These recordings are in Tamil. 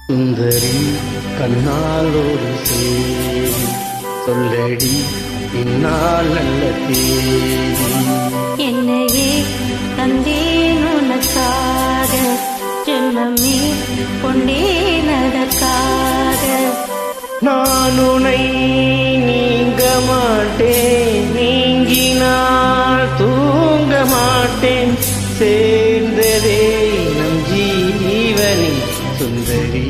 சுந்தரி கண்ணால் ஒரு சேரி சொல்லடி இந்நாள் நல்ல தேதி. என்னையே தந்தேன் உனக்காக, ஜென்மமே கொண்டேன் அதற்காக. நான் உனை நீங்க மாட்டேன், நீங்கினால் தூங்க மாட்டேன், சேர்ந்ததே நம் ஜீவனி. சுந்தரி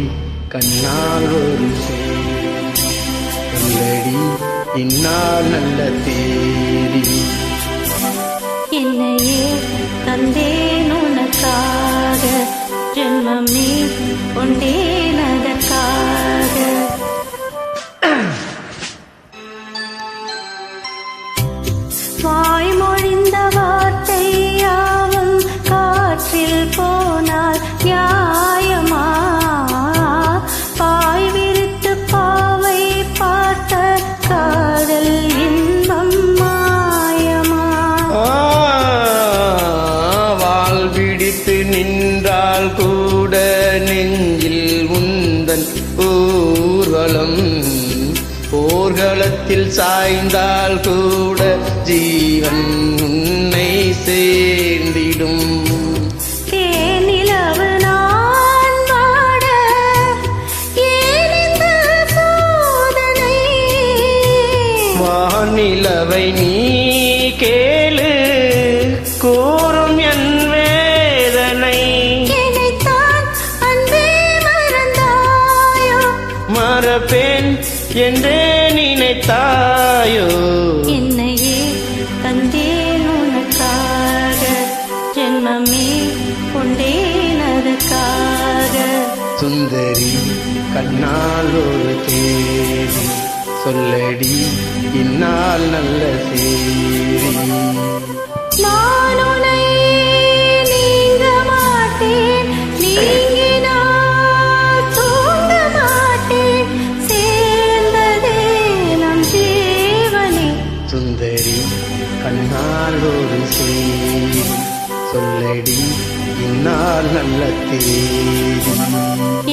கண்ணால் ஒரு சேரி சொல்லடி இந்நாள் நல்ல தேதி. என்னையே தந்தேன் உனக்காக, ஜென்மமே கொண்டேன் அதற்காக. வாய்மொழிந்த வார்த்தை யாவும் காற்றில் போனால் நியாயமா? பாய் விரித்து பாவை பார்த்த காதல் இன்பம் மாயமா? வாள் பிடித்து நின்றால் கூட நெஞ்சில் உந்தன் ஊர்வலம், போர்க்களத்தில் சாய்ந்தால் கூட ஜீவன் உன்னை சேர்ந்திடும். தேனிலவு நான் வாட ஏன் இந்த சோதனை? வானிலவை நீ கேளு கூறும் என் வேதனை. என்னைத்தான் அன்பே மறந்தாயோ? மறப்பேன் என்றே நினைத்தாயோ? என்னையே தந்தேன் உனக்காக, ஜென்மமே கொண்டேன் அதற்காக. சுந்தரி கண்ணால் ஒரு தேதி சொல்லடி இந்நாள் நல்ல சேரி. நான் உன்னை நீங்க மாட்டேன், நீங்கினால் தூங்க மாட்டேன், சேர்ந்ததே நம் ஜீவனே. சுந்தரி கண்ணால் ஒரு சேரி சொல்லடி இந்நாள் நல்ல தேதி.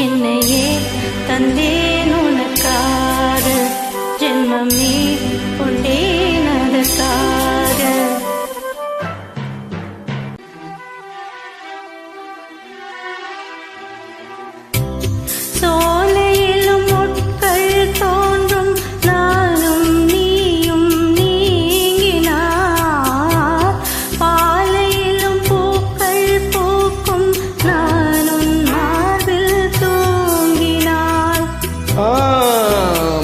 என்னையே தந்தேன் உனக்காக, ஜென்மமே கொண்டேன் அதற்காக. சோலையிலும் முட்கள் தோன்றும் நானும் நீயும் நீங்கினார், பாலையிலும் பூக்கள் பூக்கும் நானும் மார்பில் தூங்கினார்.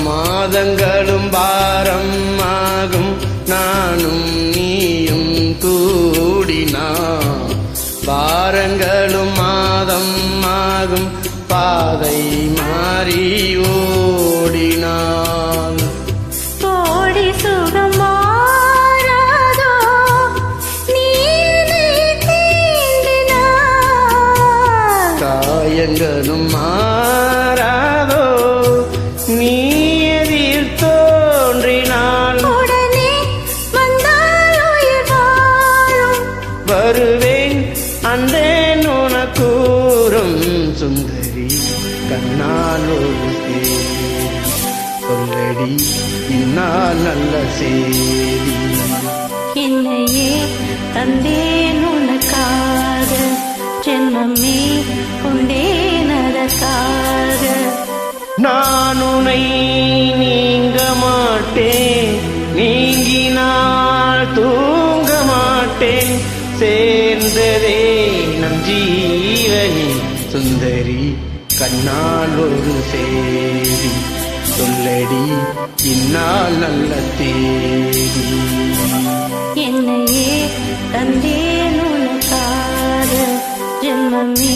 மாதங்களும் பாரம் ஆகும் நானும் நீயும் கூடினா, பாரங்களும் மாதம் ஆகும் பாதை மாறி ஓடினான். கோடி சுகம் மாறாதோ நீ என்னை தீண்டினாய்? காயங்களும் மாறாதோ நீ எதிர் தோன்றினான். உடனே வந்தால் உயிர் வாழும், வருவேன் அந்தே உனக்கூறும். சுந்தரி கண்ணால் ஒரு சேரி சொல்லடி இந்நாள் நல்ல சேரி. என்னையே தந்தேன் உனக்காக, ஜென்மமே கொண்டேன் அதற்காக. நான் உனை நீங்க மாட்டேன், நீங்கினால் தூங்க மாட்டேன், சேர்ந்ததே நம் ஜீவனி. சுந்தரி கண்ணால் ஒரு சேரி சொல்லடி இந்நாள் நல்ல தேதி. என்னையே தந்தேன் உனக்காக, ஜென்மமே